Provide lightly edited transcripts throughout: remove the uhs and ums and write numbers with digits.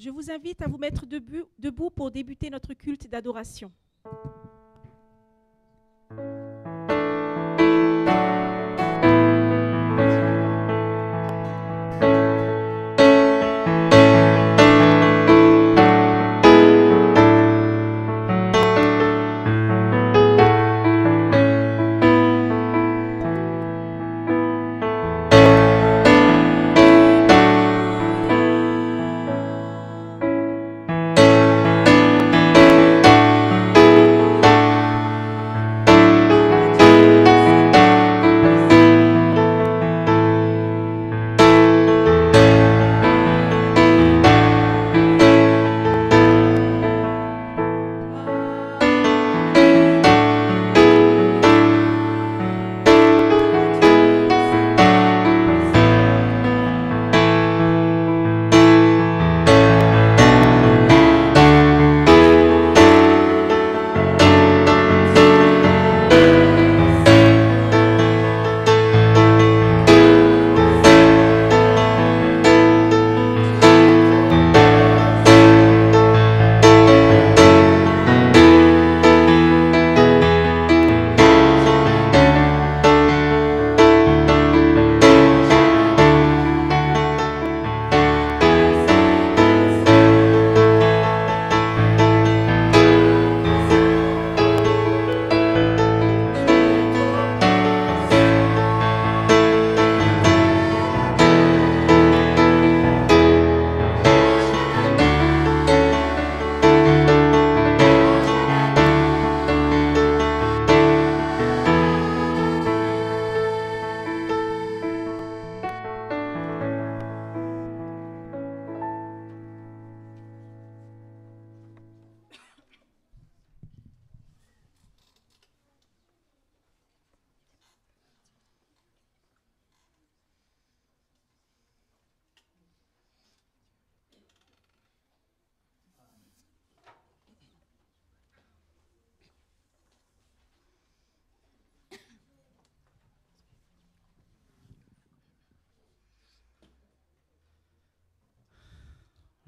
Je vous invite à vous mettre debout pour débuter notre culte d'adoration.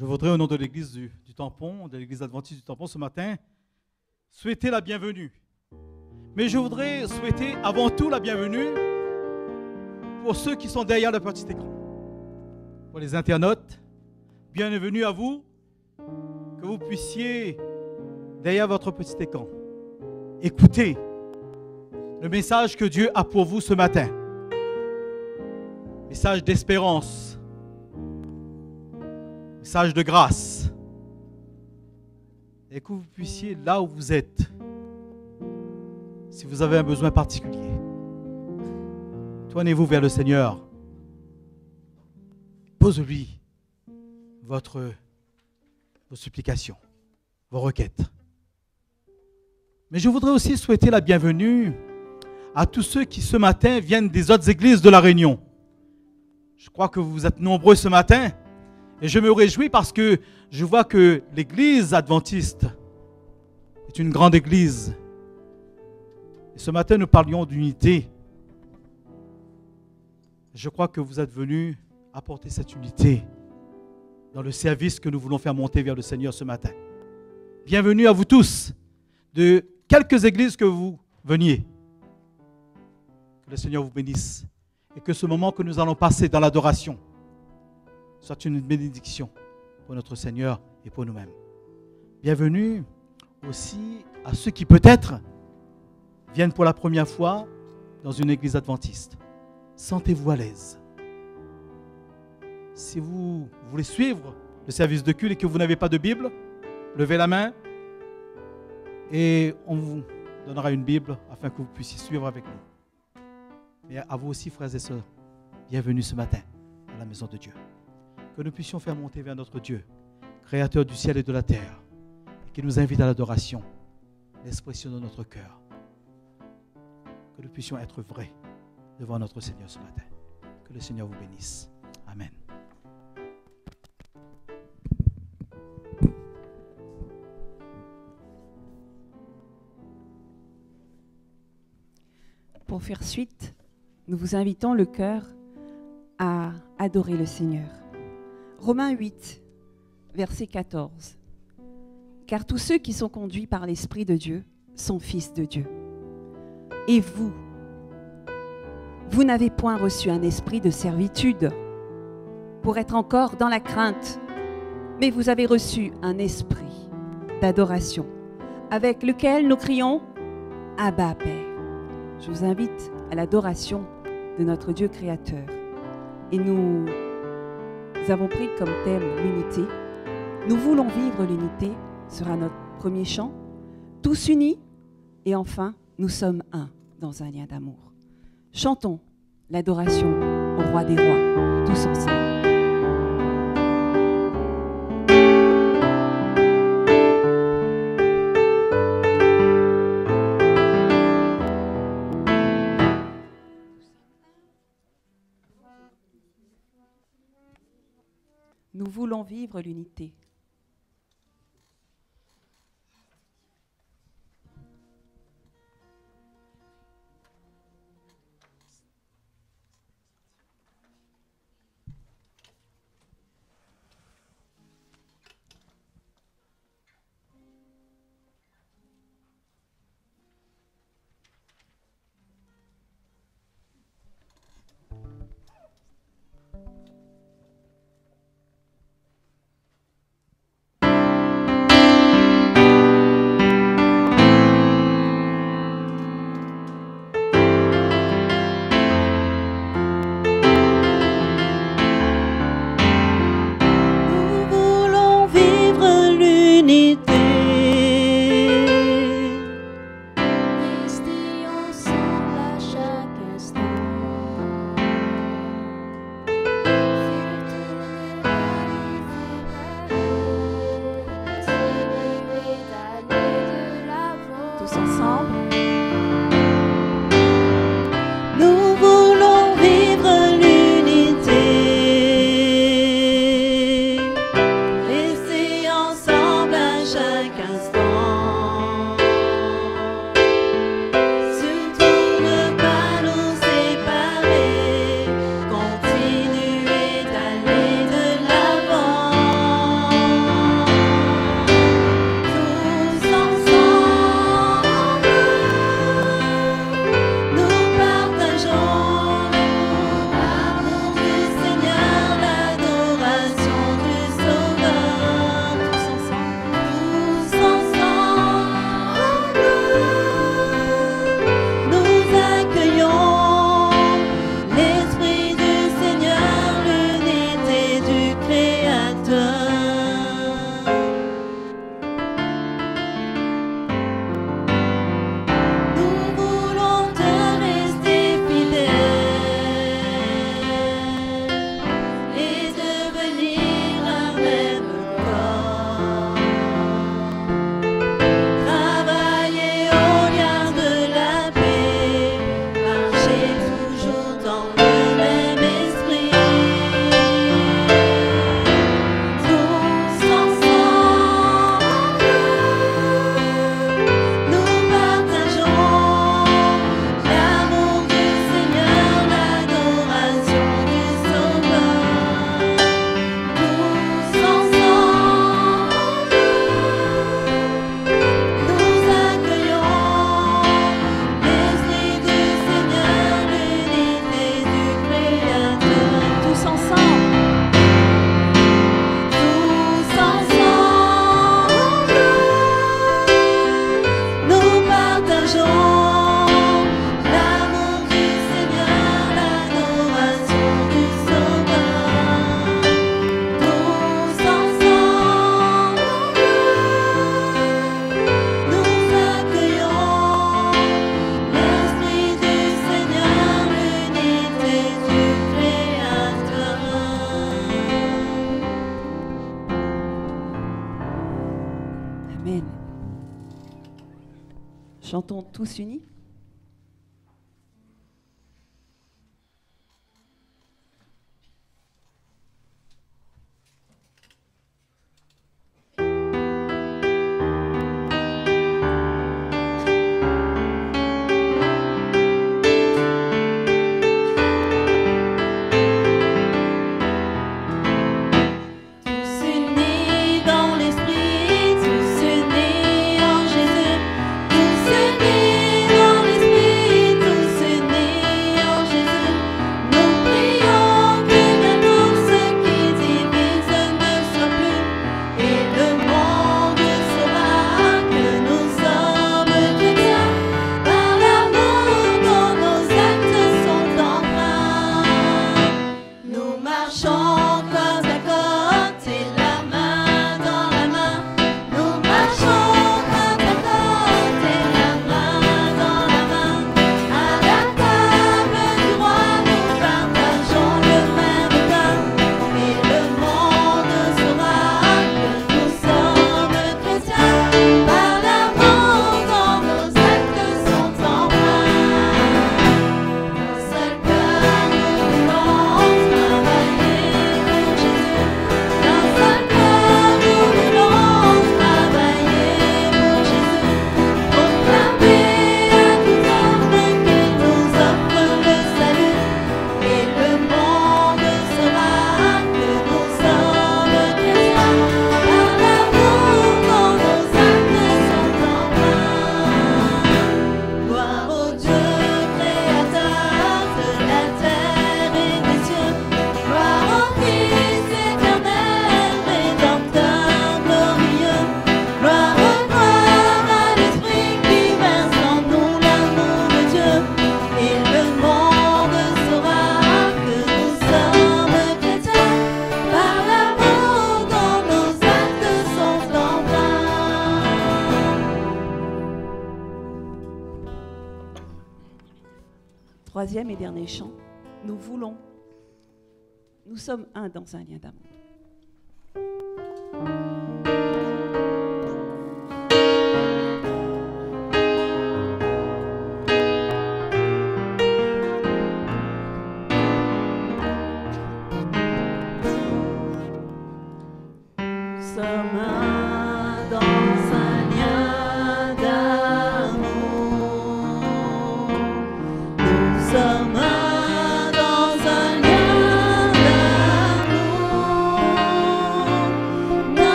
Je voudrais, au nom de l'église du Tampon, de l'église adventiste du Tampon ce matin, souhaiter la bienvenue. Mais je voudrais souhaiter avant tout la bienvenue pour ceux qui sont derrière le petit écran. Pour les internautes, bienvenue à vous, que vous puissiez, derrière votre petit écran, écouter le message que Dieu a pour vous ce matin. Message d'espérance, message de grâce. Et que vous puissiez, là où vous êtes, si vous avez un besoin particulier, tournez-vous vers le Seigneur. Posez-lui vos supplications, vos requêtes. Mais je voudrais aussi souhaiter la bienvenue à tous ceux qui ce matin viennent des autres églises de La Réunion. Je crois que vous êtes nombreux ce matin et je me réjouis parce que je vois que l'église adventiste est une grande église. Et ce matin, nous parlions d'unité. Je crois que vous êtes venus apporter cette unité dans le service que nous voulons faire monter vers le Seigneur ce matin. Bienvenue à vous tous, de quelques églises que vous veniez. Que le Seigneur vous bénisse et que ce moment que nous allons passer dans l'adoration soit une bénédiction pour notre Seigneur et pour nous-mêmes. Bienvenue aussi à ceux qui peut-être viennent pour la première fois dans une église adventiste. Sentez-vous à l'aise. Si vous voulez suivre le service de culte et que vous n'avez pas de Bible, levez la main et on vous donnera une Bible afin que vous puissiez suivre avec nous. Et à vous aussi, frères et sœurs, bienvenue ce matin à la maison de Dieu. Que nous puissions faire monter vers notre Dieu, créateur du ciel et de la terre, et qui nous invite à l'adoration, l'expression de notre cœur. Que nous puissions être vrais devant notre Seigneur ce matin. Que le Seigneur vous bénisse. Amen. Pour faire suite, nous vous invitons le cœur à adorer le Seigneur. Romains 8, verset 14. Car tous ceux qui sont conduits par l'Esprit de Dieu sont fils de Dieu. Et vous, vous n'avez point reçu un esprit de servitude pour être encore dans la crainte, mais vous avez reçu un esprit d'adoration avec lequel nous crions « Abba, Père ». Je vous invite à l'adoration de notre Dieu créateur. Et nous avons pris comme thème l'unité. Nous voulons vivre l'unité, sera notre premier chant. Tous unis et enfin, nous sommes un dans un lien d'amour. Chantons l'adoration au roi des rois, tous ensemble. Nous voulons vivre l'unité. Amen. Chantons tous unis. Troisième et dernier chant. Nous voulons. Nous sommes un dans un lien d'amour.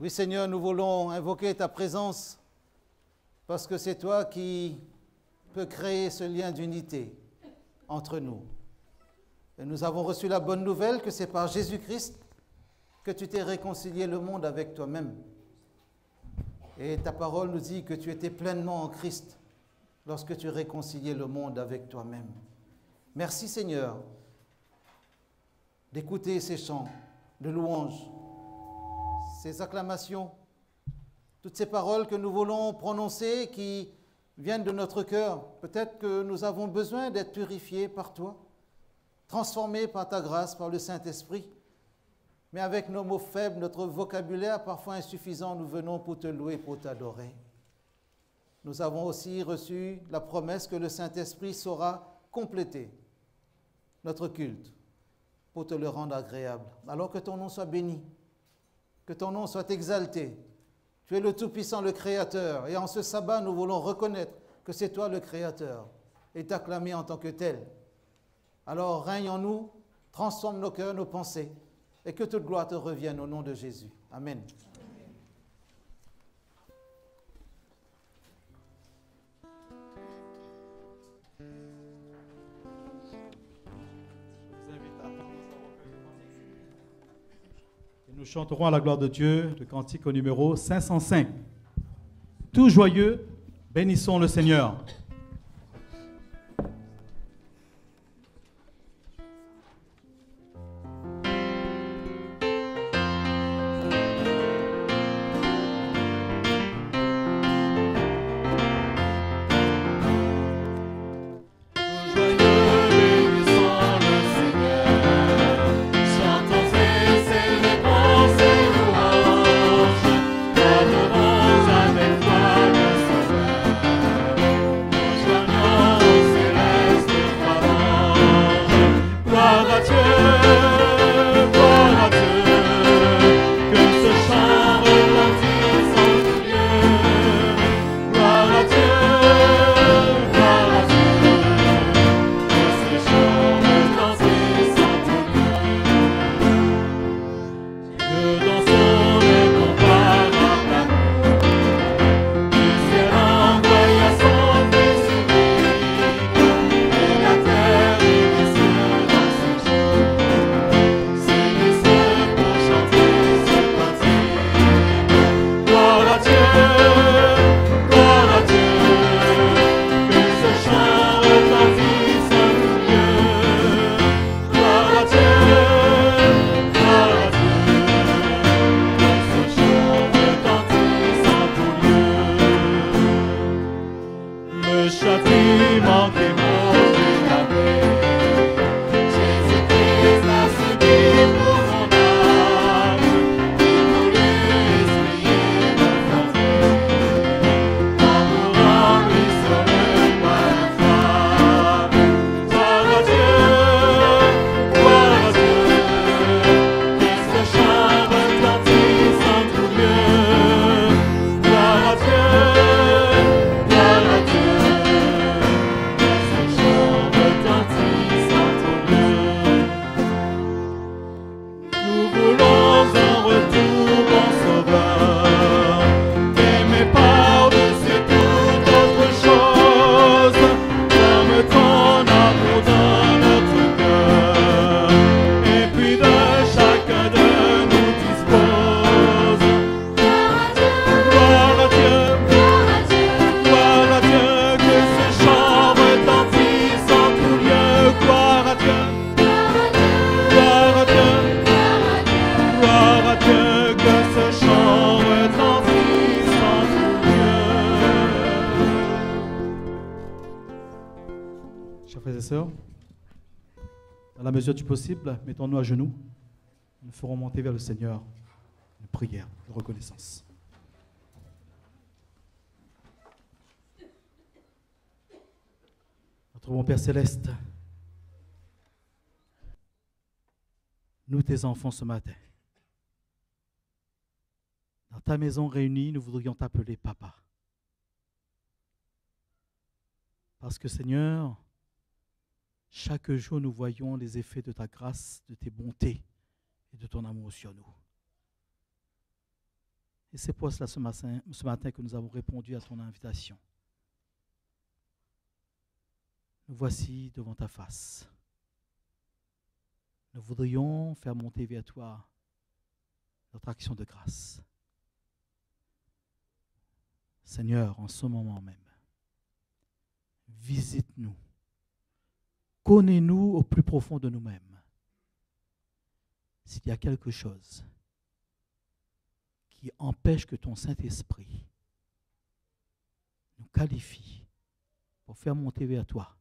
Oui Seigneur, nous voulons invoquer ta présence parce que c'est toi qui peux créer ce lien d'unité entre nous. Et nous avons reçu la bonne nouvelle que c'est par Jésus-Christ que tu t'es réconcilié le monde avec toi-même. Et ta parole nous dit que tu étais pleinement en Christ lorsque tu réconciliais le monde avec toi-même. Merci Seigneur d'écouter ces chants. de louange, ces acclamations, toutes ces paroles que nous voulons prononcer qui viennent de notre cœur. Peut-être que nous avons besoin d'être purifiés par toi, transformés par ta grâce, par le Saint-Esprit. Mais avec nos mots faibles, notre vocabulaire parfois insuffisant, nous venons pour te louer, pour t'adorer. Nous avons aussi reçu la promesse que le Saint-Esprit saura compléter notre culte pour te le rendre agréable. Alors que ton nom soit béni, que ton nom soit exalté. Tu es le Tout-Puissant, le Créateur. Et en ce sabbat, nous voulons reconnaître que c'est toi le Créateur et t'acclamer en tant que tel. Alors règne en nous, transforme nos cœurs, nos pensées, et que toute gloire te revienne au nom de Jésus. Amen. Et nous chanterons à la gloire de Dieu le cantique au numéro 505. Tout joyeux, bénissons le Seigneur. Dans la mesure du possible, mettons-nous à genoux. Nous ferons monter vers le Seigneur une prière de reconnaissance. Notre bon Père Céleste, nous tes enfants ce matin, dans ta maison réunie, nous voudrions t'appeler Papa. Parce que Seigneur, chaque jour, nous voyons les effets de ta grâce, de tes bontés et de ton amour sur nous. Et c'est pour cela ce matin que nous avons répondu à ton invitation. Nous voici devant ta face. Nous voudrions faire monter vers toi notre action de grâce. Seigneur, en ce moment même, visite-nous. Connais-nous au plus profond de nous-mêmes. s'il y a quelque chose qui empêche que ton Saint-Esprit nous qualifie pour faire monter vers toi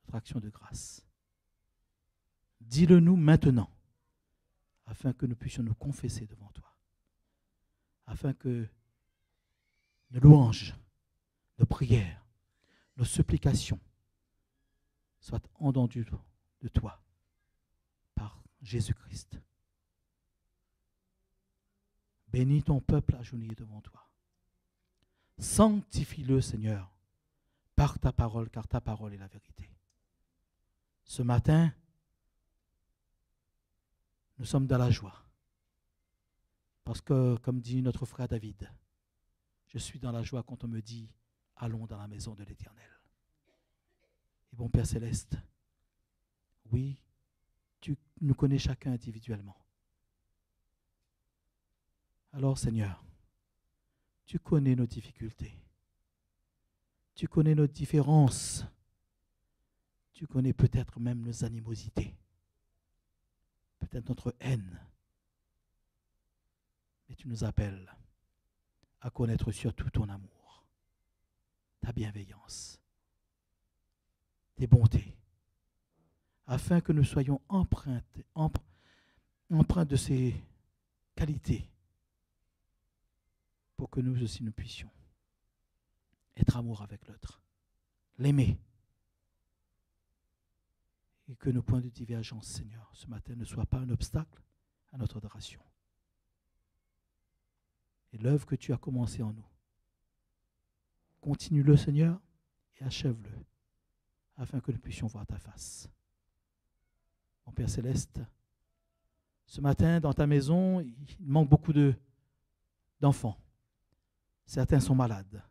notre action de grâce, dis-le nous maintenant, afin que nous puissions nous confesser devant toi, afin que nos louanges, nos prières, nos supplications soient entendues de toi par Jésus-Christ. Bénis ton peuple agenouillé devant toi. Sanctifie-le, Seigneur, par ta parole, car ta parole est la vérité. Ce matin, nous sommes dans la joie. Parce que, comme dit notre frère David, je suis dans la joie quand on me dit « Allons dans la maison de l'Éternel ». Et bon Père Céleste, oui, tu nous connais chacun individuellement. Alors Seigneur, tu connais nos difficultés. Tu connais nos différences. Tu connais peut-être même nos animosités. Peut-être notre haine. Mais tu nous appelles à connaître surtout ton amour, ta bienveillance, tes bontés, afin que nous soyons empreints de ces qualités, pour que nous aussi nous puissions être amour avec l'autre, l'aimer, et que nos points de divergence, Seigneur, ce matin ne soient pas un obstacle à notre adoration. Et l'œuvre que tu as commencée en nous, continue-le, Seigneur, et achève-le, afin que nous puissions voir ta face. Mon Père Céleste, ce matin, dans ta maison, il manque beaucoup d'enfants. Certains sont malades,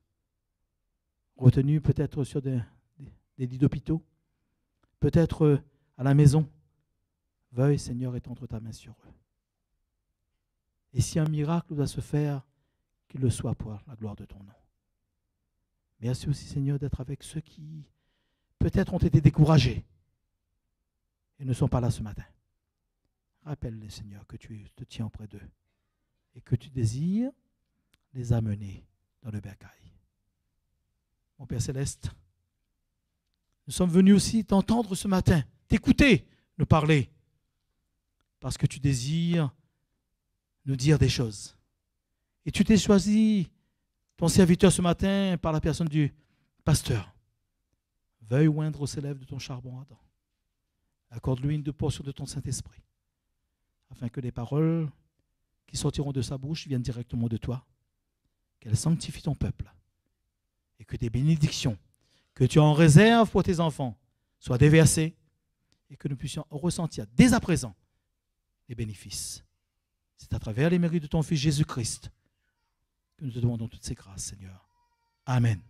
retenus peut-être sur des lits d'hôpitaux, peut-être à la maison. Veuille, Seigneur, étendre ta main sur eux. Et si un miracle doit se faire, qu'il le soit pour la gloire de ton nom. Merci aussi, Seigneur, d'être avec ceux qui peut-être ont été découragés et ne sont pas là ce matin. Rappelle-les, Seigneur, que tu te tiens auprès d'eux et que tu désires les amener dans le bercail. Mon Père Céleste, nous sommes venus aussi t'entendre ce matin, t'écouter, nous parler, parce que tu désires nous dire des choses. Et tu t'es choisi ton serviteur ce matin par la personne du pasteur. Veuille oindre aux lèvres de ton charbon ardent. Accorde-lui une portion de ton Saint-Esprit, afin que les paroles qui sortiront de sa bouche viennent directement de toi, qu'elles sanctifient ton peuple, et que des bénédictions que tu as en réserve pour tes enfants soient déversées, et que nous puissions ressentir dès à présent les bénéfices. C'est à travers les mérites de ton Fils Jésus-Christ que nous te demandons toutes ces grâces, Seigneur. Amen.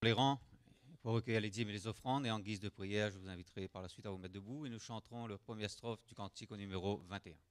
Les rangs pour recueillir les dîmes et les offrandes, et en guise de prière, je vous inviterai par la suite à vous mettre debout et nous chanterons la première strophe du cantique au numéro 21. «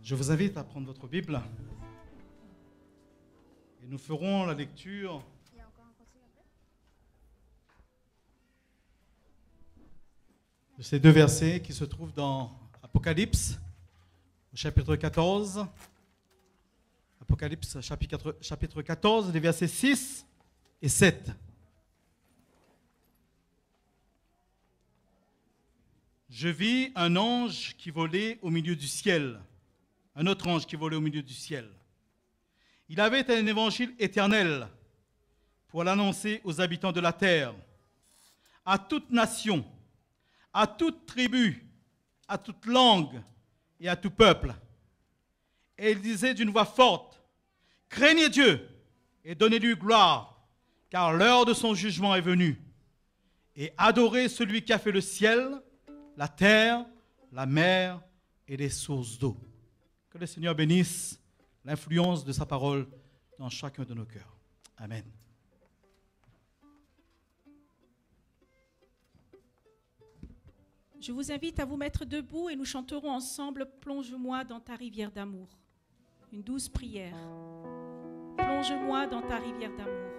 Je vous invite à prendre votre Bible et nous ferons la lecture de ces deux versets qui se trouvent dans Apocalypse, au chapitre 14. Apocalypse, chapitre 14, les versets 6 et 7. Je vis un ange qui volait au milieu du ciel, un autre ange qui volait au milieu du ciel. Il avait un évangile éternel pour l'annoncer aux habitants de la terre, à toute nation, à toute tribu, à toute langue et à tout peuple. Et il disait d'une voix forte, « Craignez Dieu et donnez-lui gloire, car l'heure de son jugement est venue. Et adorez celui qui a fait le ciel, la terre, la mer et les sources d'eau. » Que le Seigneur bénisse l'influence de sa parole dans chacun de nos cœurs. Amen. Je vous invite à vous mettre debout et nous chanterons ensemble « Plonge-moi dans ta rivière d'amour ». Une douce prière. Plonge-moi dans ta rivière d'amour.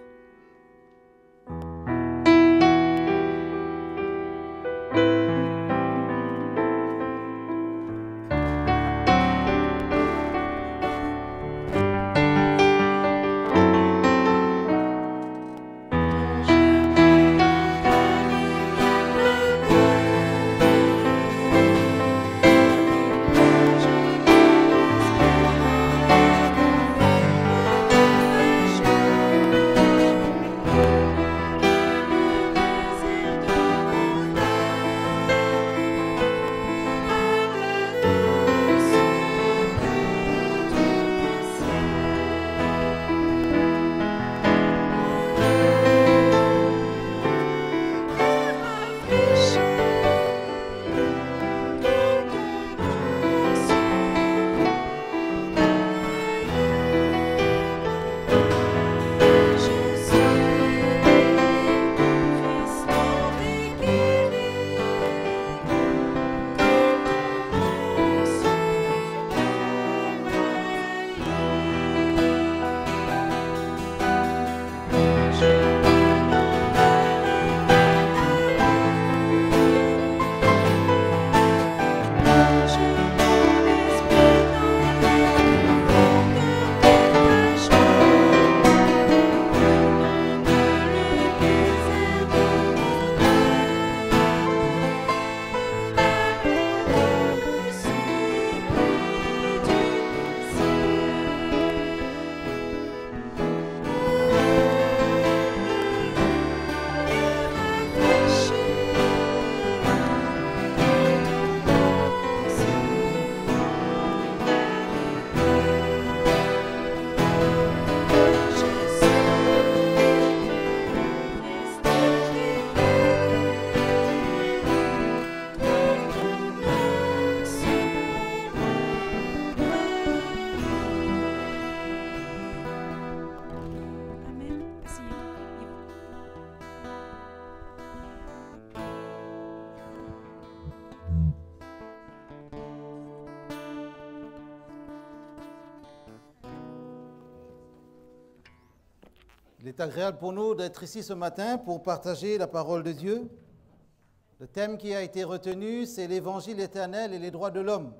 Il est agréable pour nous d'être ici ce matin pour partager la parole de Dieu. Le thème qui a été retenu, c'est l'évangile éternel et les droits de l'homme.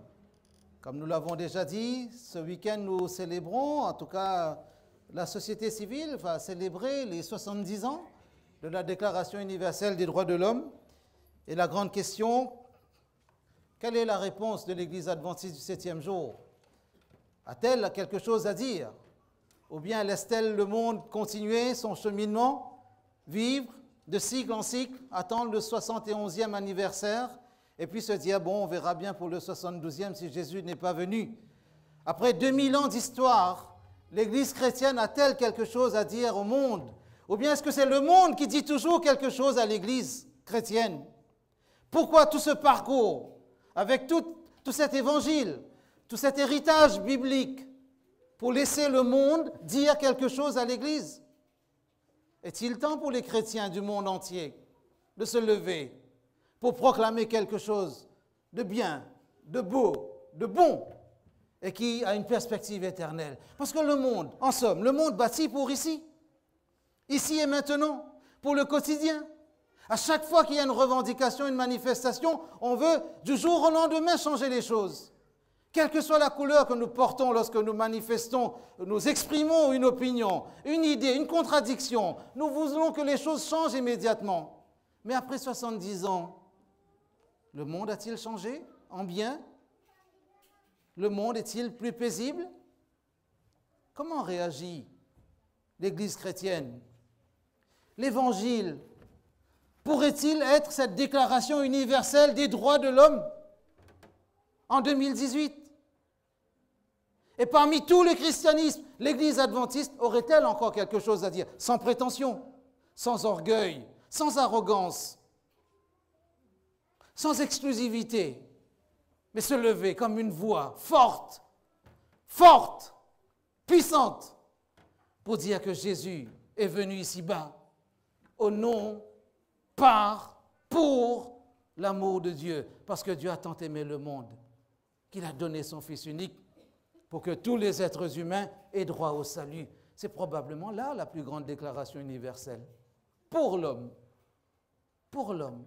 Comme nous l'avons déjà dit, ce week-end nous célébrons, en tout cas la société civile va célébrer les 70 ans de la Déclaration universelle des droits de l'homme. Et la grande question, quelle est la réponse de l'Église adventiste du 7e jour? A-t-elle quelque chose à dire? Ou bien laisse-t-elle le monde continuer son cheminement, vivre de cycle en cycle, attendre le 71e anniversaire, et puis se dire, bon, on verra bien pour le 72e si Jésus n'est pas venu. Après 2000 ans d'histoire, l'Église chrétienne a-t-elle quelque chose à dire au monde? Ou bien est-ce que c'est le monde qui dit toujours quelque chose à l'Église chrétienne? Pourquoi tout ce parcours, avec tout cet évangile, tout cet héritage biblique, pour laisser le monde dire quelque chose à l'Église? Est-il temps pour les chrétiens du monde entier de se lever pour proclamer quelque chose de bien, de beau, de bon? et qui a une perspective éternelle. Parce que le monde, en somme, le monde bâti pour ici et maintenant, pour le quotidien. À chaque fois qu'il y a une revendication, une manifestation, on veut du jour au lendemain changer les choses. Quelle que soit la couleur que nous portons lorsque nous manifestons, nous exprimons une opinion, une idée, une contradiction, nous voulons que les choses changent immédiatement. Mais après 70 ans, le monde a-t-il changé en bien? Le monde est-il plus paisible? Comment réagit l'Église chrétienne? L'Évangile pourrait-il être cette déclaration universelle des droits de l'homme en 2018? Et parmi tout le christianisme, l'Église adventiste aurait-elle encore quelque chose à dire? Sans prétention, sans orgueil, sans arrogance, sans exclusivité, mais se lever comme une voix forte, forte, puissante, pour dire que Jésus est venu ici-bas au nom, par, pour l'amour de Dieu, parce que Dieu a tant aimé le monde qu'il a donné son Fils unique pour que tous les êtres humains aient droit au salut. C'est probablement là la plus grande déclaration universelle. Pour l'homme. Pour l'homme.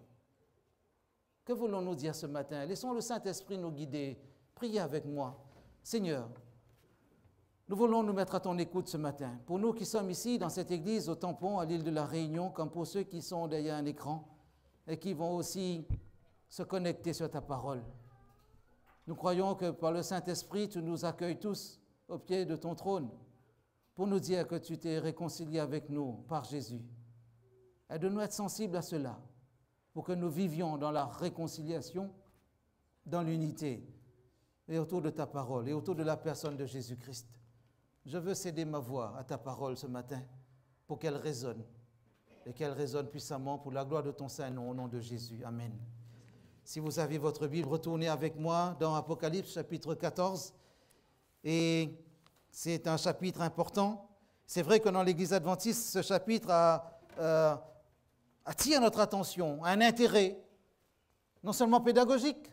Que voulons-nous dire ce matin? Laissons le Saint-Esprit nous guider. Priez avec moi. Seigneur, nous voulons nous mettre à ton écoute ce matin. Pour nous qui sommes ici, dans cette église, au tampon, à l'île de la Réunion, comme pour ceux qui sont derrière un écran et qui vont aussi se connecter sur ta parole. Nous croyons que par le Saint-Esprit, tu nous accueilles tous au pied de ton trône pour nous dire que tu t'es réconcilié avec nous par Jésus. Aide-nous à être sensibles à cela, pour que nous vivions dans la réconciliation, dans l'unité, et autour de ta parole, et autour de la personne de Jésus-Christ. Je veux céder ma voix à ta parole ce matin, pour qu'elle résonne, et qu'elle résonne puissamment pour la gloire de ton Saint-Nom, au nom de Jésus. Amen. Si vous avez votre Bible, retournez avec moi dans Apocalypse chapitre 14, et c'est un chapitre important. C'est vrai que dans l'Église adventiste, ce chapitre attire notre attention, un intérêt, non seulement pédagogique,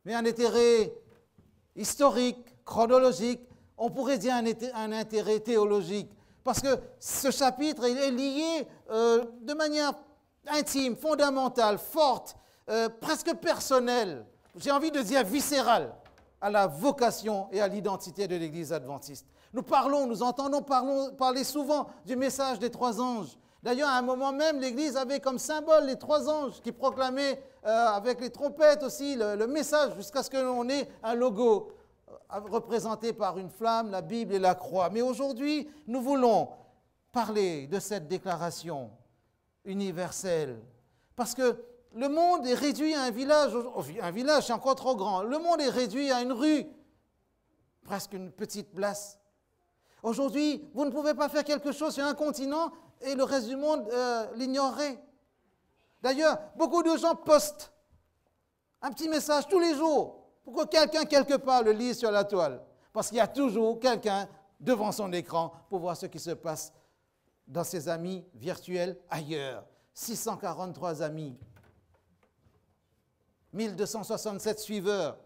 mais un intérêt historique, chronologique, on pourrait dire un intérêt théologique, parce que ce chapitre est lié de manière intime, fondamentale, forte, presque personnelle, j'ai envie de dire viscérale, à la vocation et à l'identité de l'Église adventiste. Nous entendons parler souvent du message des trois anges. D'ailleurs, à un moment même, l'Église avait comme symbole les trois anges qui proclamaient avec les trompettes aussi le message jusqu'à ce que l'on ait un logo représenté par une flamme, la Bible et la croix. Mais aujourd'hui, nous voulons parler de cette déclaration universelle parce que le monde est réduit à un village c'est encore trop grand, le monde est réduit à une rue, presque une petite place. Aujourd'hui, vous ne pouvez pas faire quelque chose sur un continent et le reste du monde l'ignorerait. D'ailleurs, beaucoup de gens postent un petit message tous les jours pour que quelqu'un, quelque part, le lise sur la toile. Parce qu'il y a toujours quelqu'un devant son écran pour voir ce qui se passe dans ses amis virtuels ailleurs. 643 amis, 1267 suiveurs.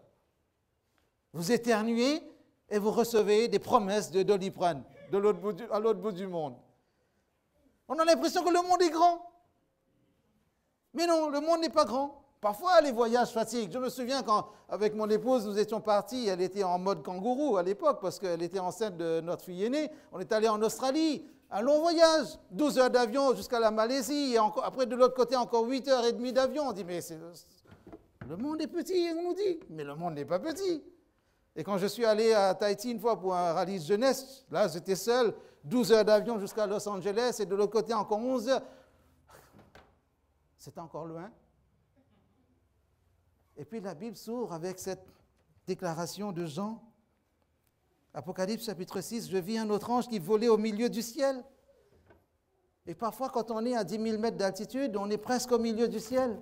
Vous éternuez et vous recevez des promesses de Doliprane à l'autre bout du monde. On a l'impression que le monde est grand. Mais non, le monde n'est pas grand. Parfois, les voyages fatiguent. Je me souviens quand, avec mon épouse, nous étions partis, elle était en mode kangourou à l'époque, parce qu'elle était enceinte de notre fille aînée. On est allé en Australie, un long voyage, 12 heures d'avion jusqu'à la Malaisie, et après, de l'autre côté, encore 8h30 d'avion. On dit, mais le monde est petit, on nous dit. Mais le monde n'est pas petit. Et quand je suis allé à Tahiti une fois pour un rallye jeunesse, là, j'étais seul, 12 heures d'avion jusqu'à Los Angeles, et de l'autre côté, encore 11 heures. C'était encore loin. Et puis la Bible s'ouvre avec cette déclaration de Jean. Apocalypse chapitre 6, je vis un autre ange qui volait au milieu du ciel. Et parfois, quand on est à 10 000 mètres d'altitude, on est presque au milieu du ciel.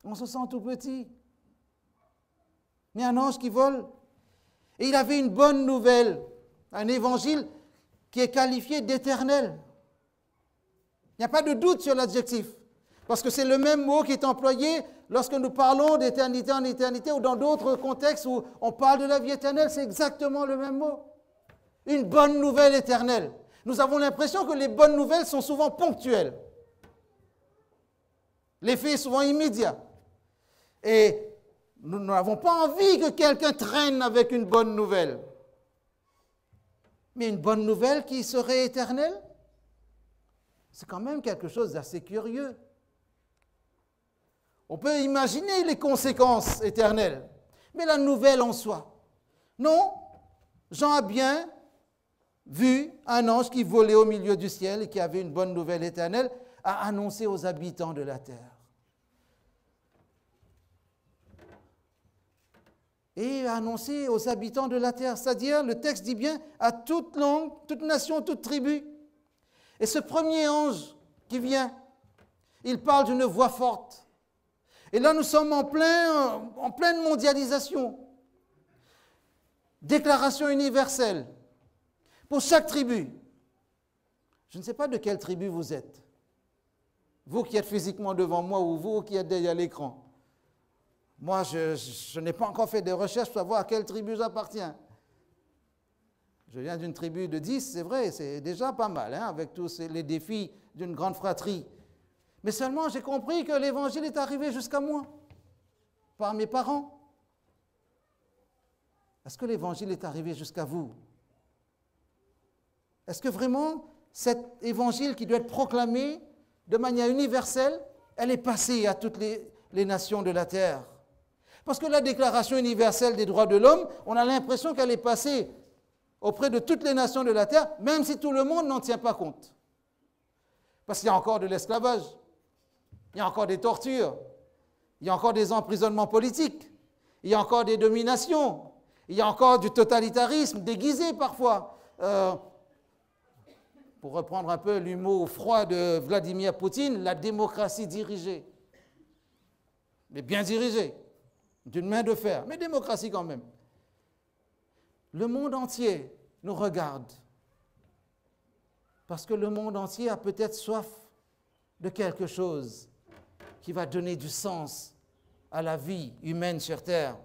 On se sent tout petit. Mais un ange qui vole. Et il avait une bonne nouvelle, un évangile qui est qualifié d'éternel. Il n'y a pas de doute sur l'adjectif. Parce que c'est le même mot qui est employé lorsque nous parlons d'éternité en éternité ou dans d'autres contextes où on parle de la vie éternelle, c'est exactement le même mot. Une bonne nouvelle éternelle. Nous avons l'impression que les bonnes nouvelles sont souvent ponctuelles. L'effet est souvent immédiat. Et nous n'avons pas envie que quelqu'un traîne avec une bonne nouvelle. Mais une bonne nouvelle qui serait éternelle, c'est quand même quelque chose d'assez curieux. On peut imaginer les conséquences éternelles, mais la nouvelle en soi. Non, Jean a bien vu un ange qui volait au milieu du ciel et qui avait une bonne nouvelle éternelle à annoncer aux habitants de la terre. Et à annoncer aux habitants de la terre, c'est-à-dire, le texte dit bien, à toute langue, toute nation, toute tribu. Et ce premier ange qui vient, il parle d'une voix forte. Et là, nous sommes en pleine mondialisation. Déclaration universelle pour chaque tribu. Je ne sais pas de quelle tribu vous êtes. Vous qui êtes physiquement devant moi ou vous qui êtes derrière l'écran. Moi, je n'ai pas encore fait de recherches pour savoir à quelle tribu j'appartiens. Je viens d'une tribu de 10, c'est vrai, c'est déjà pas mal, hein, avec tous les défis d'une grande fratrie. Mais seulement, j'ai compris que l'Évangile est arrivé jusqu'à moi, par mes parents. Est-ce que l'Évangile est arrivé jusqu'à vous? Est-ce que vraiment, cet Évangile qui doit être proclamé de manière universelle, elle est passée à toutes les nations de la terre? Parce que la Déclaration universelle des droits de l'homme, on a l'impression qu'elle est passée auprès de toutes les nations de la terre, même si tout le monde n'en tient pas compte. Parce qu'il y a encore de l'esclavage, il y a encore des tortures, il y a encore des emprisonnements politiques, il y a encore des dominations, il y a encore du totalitarisme déguisé parfois. Pour reprendre un peu l'humour froid de Vladimir Poutine, la démocratie dirigée. Mais bien dirigée, d'une main de fer, mais démocratie quand même. Le monde entier nous regarde parce que le monde entier a peut-être soif de quelque chose qui va donner du sens à la vie humaine sur terre.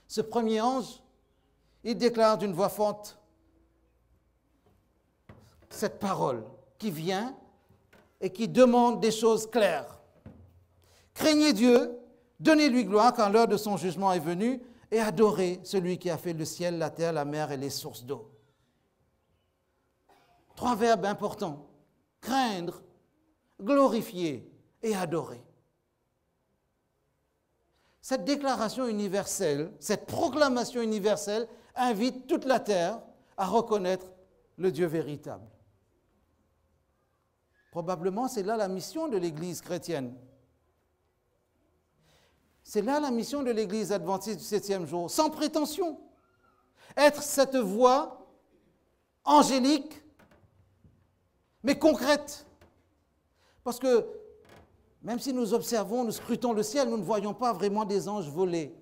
Ce premier ange, il déclare d'une voix forte cette parole qui vient et qui demande des choses claires. Craignez Dieu, donnez-lui gloire quand l'heure de son jugement est venue et adorez celui qui a fait le ciel, la terre, la mer et les sources d'eau. 3 verbes importants. Craindre, glorifier et adorer. Cette déclaration universelle, cette proclamation universelle invite toute la terre à reconnaître le Dieu véritable. Probablement, c'est là la mission de l'Église chrétienne. C'est là la mission de l'Église adventiste du 7e jour, sans prétention. Être cette voix angélique, mais concrète. Parce que même si nous observons, nous scrutons le ciel, nous ne voyons pas vraiment des anges voler.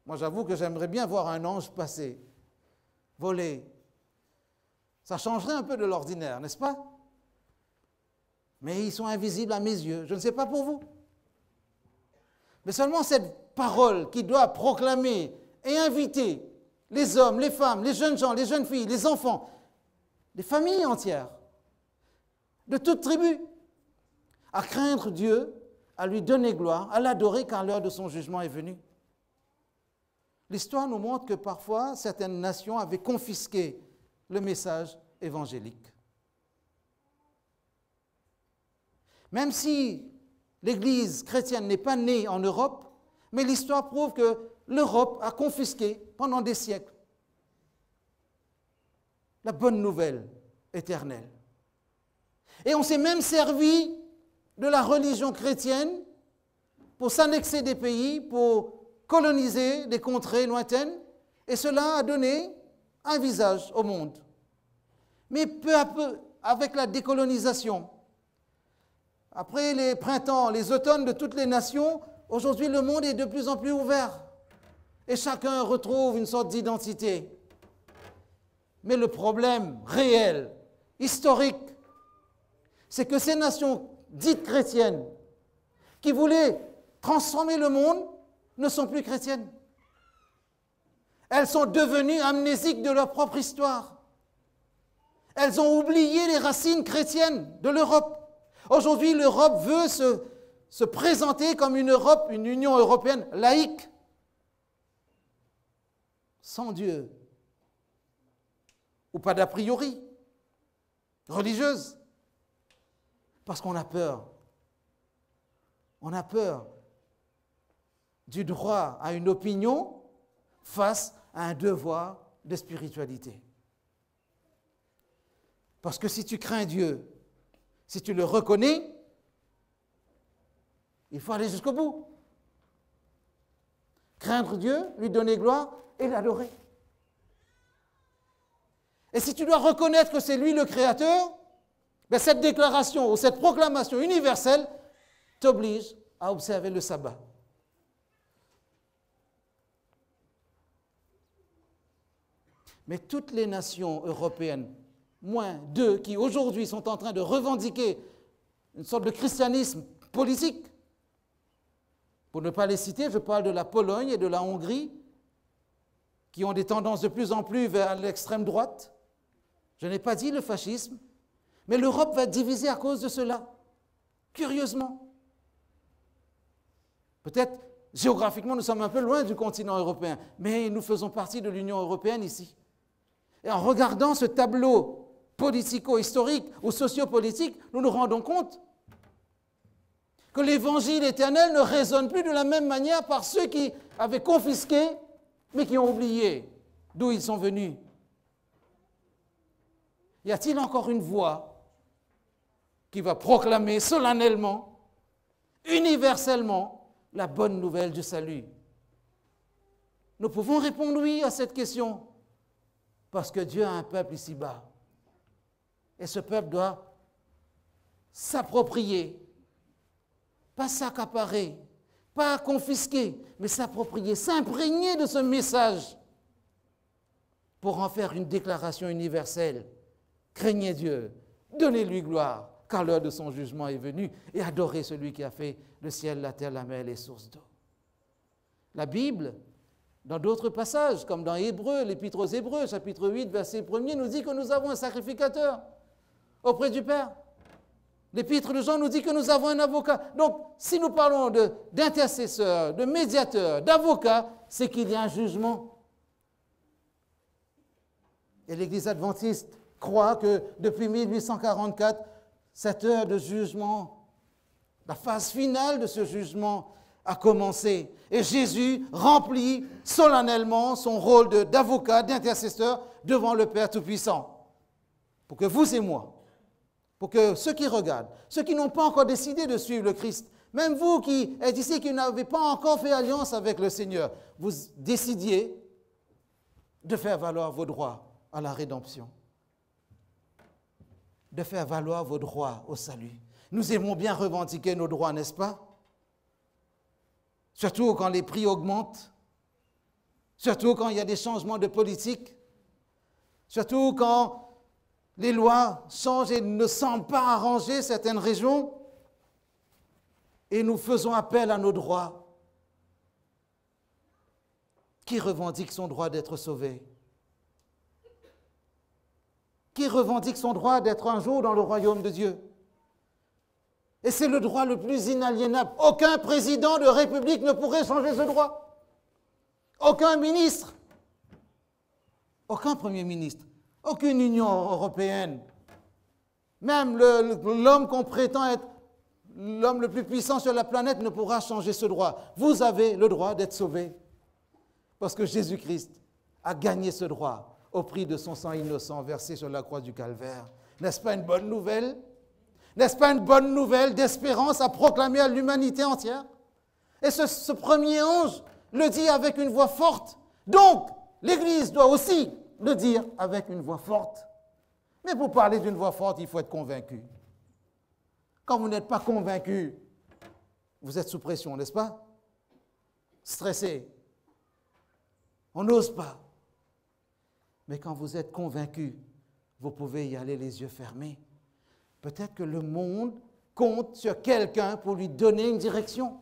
Moi, j'avoue que j'aimerais bien voir un ange passer, voler. Ça changerait un peu de l'ordinaire, n'est-ce pas? Mais ils sont invisibles à mes yeux. Je ne sais pas pour vous. Mais seulement cette parole qui doit proclamer et inviter les hommes, les femmes, les jeunes gens, les jeunes filles, les enfants, les familles entières, de toute tribu, à craindre Dieu, à lui donner gloire, à l'adorer quand l'heure de son jugement est venue. L'histoire nous montre que parfois, certaines nations avaient confisqué le message évangélique. Même si l'Église chrétienne n'est pas née en Europe, mais l'histoire prouve que l'Europe a confisqué pendant des siècles la bonne nouvelle éternelle. Et on s'est même servi de la religion chrétienne pour s'annexer des pays, pour coloniser des contrées lointaines, et cela a donné un visage au monde. Mais peu à peu, avec la décolonisation, après les printemps, les automnes de toutes les nations, aujourd'hui le monde est de plus en plus ouvert et chacun retrouve une sorte d'identité. Mais le problème réel, historique, c'est que ces nations dites chrétiennes, qui voulaient transformer le monde, ne sont plus chrétiennes. Elles sont devenues amnésiques de leur propre histoire. Elles ont oublié les racines chrétiennes de l'Europe. Aujourd'hui, l'Europe veut se présenter comme une Europe, une Union européenne laïque, sans Dieu, ou pas d'a priori, religieuse, parce qu'on a peur. On a peur du droit à une opinion face à un devoir de spiritualité. Parce que si tu crains Dieu, si tu le reconnais, il faut aller jusqu'au bout. Craindre Dieu, lui donner gloire et l'adorer. Et si tu dois reconnaître que c'est lui le Créateur, ben cette déclaration ou cette proclamation universelle t'oblige à observer le sabbat. Mais toutes les nations européennes, moins deux, qui aujourd'hui sont en train de revendiquer une sorte de christianisme politique, pour ne pas les citer, je parle de la Pologne et de la Hongrie, qui ont des tendances de plus en plus vers l'extrême droite. Je n'ai pas dit le fascisme, mais l'Europe va être divisée à cause de cela, curieusement. Peut-être géographiquement, nous sommes un peu loin du continent européen, mais nous faisons partie de l'Union européenne ici. Et en regardant ce tableau politico-historique ou sociopolitique, nous nous rendons compte que l'évangile éternel ne résonne plus de la même manière par ceux qui avaient confisqué, mais qui ont oublié d'où ils sont venus. Y a-t-il encore une voix qui va proclamer solennellement, universellement, la bonne nouvelle du salut? Nous pouvons répondre oui à cette question, parce que Dieu a un peuple ici-bas. Et ce peuple doit s'approprier, pas s'accaparer, pas confisquer, mais s'approprier, s'imprégner de ce message pour en faire une déclaration universelle. Craignez Dieu, donnez-lui gloire, car l'heure de son jugement est venue, et adorez celui qui a fait le ciel, la terre, la mer et les sources d'eau. La Bible, dans d'autres passages, comme dans Hébreux, l'Épître aux Hébreux, chapitre 8, verset 1er, nous dit que nous avons un sacrificateur auprès du Père. L'Épître de Jean nous dit que nous avons un avocat. Donc, si nous parlons d'intercesseur, de médiateur, d'avocat, c'est qu'il y a un jugement. Et l'Église adventiste croit que depuis 1844, cette heure de jugement, la phase finale de ce jugement a commencé. Et Jésus remplit solennellement son rôle d'avocat, d'intercesseur devant le Père Tout-Puissant. Pour que vous et moi, pour que ceux qui regardent, ceux qui n'ont pas encore décidé de suivre le Christ, même vous qui êtes ici, qui n'avez pas encore fait alliance avec le Seigneur, vous décidiez de faire valoir vos droits à la rédemption, de faire valoir vos droits au salut. Nous aimons bien revendiquer nos droits, n'est-ce pas? Surtout quand les prix augmentent, surtout quand il y a des changements de politique, surtout quand les lois changent et ne semblent pas arranger certaines régions, et nous faisons appel à nos droits. Qui revendique son droit d'être sauvé? Qui revendique son droit d'être un jour dans le royaume de Dieu? Et c'est le droit le plus inaliénable. Aucun président de République ne pourrait changer ce droit. Aucun ministre, aucun Premier ministre, aucune Union européenne, même l'homme qu'on prétend être l'homme le plus puissant sur la planète ne pourra changer ce droit. Vous avez le droit d'être sauvé parce que Jésus-Christ a gagné ce droit au prix de son sang innocent versé sur la croix du Calvaire. N'est-ce pas une bonne nouvelle? N'est-ce pas une bonne nouvelle d'espérance à proclamer à l'humanité entière? Et ce premier ange le dit avec une voix forte. Donc, l'Église doit aussi le dire avec une voix forte. Mais pour parler d'une voix forte, il faut être convaincu. Quand vous n'êtes pas convaincu, vous êtes sous pression, n'est-ce pas? Stressé. On n'ose pas. Mais quand vous êtes convaincu, vous pouvez y aller les yeux fermés. Peut-être que le monde compte sur quelqu'un pour lui donner une direction.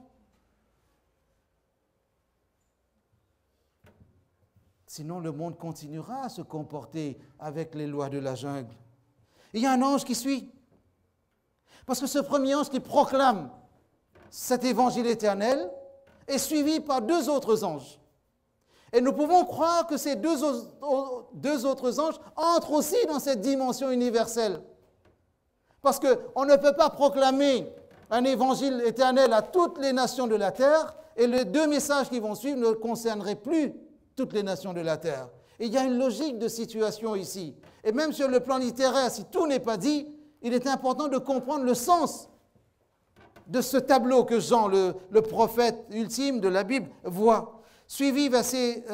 Sinon, le monde continuera à se comporter avec les lois de la jungle. Il y a un ange qui suit. Parce que ce premier ange qui proclame cet évangile éternel est suivi par 2 autres anges. Et nous pouvons croire que ces deux autres anges entrent aussi dans cette dimension universelle. Parce qu'on ne peut pas proclamer un évangile éternel à toutes les nations de la terre et les 2 messages qui vont suivre ne concerneraient plus toutes les nations de la terre. Et il y a une logique de situation ici. Et même sur le plan littéraire, si tout n'est pas dit, il est important de comprendre le sens de ce tableau que Jean, le prophète ultime de la Bible, voit. Suivi, verset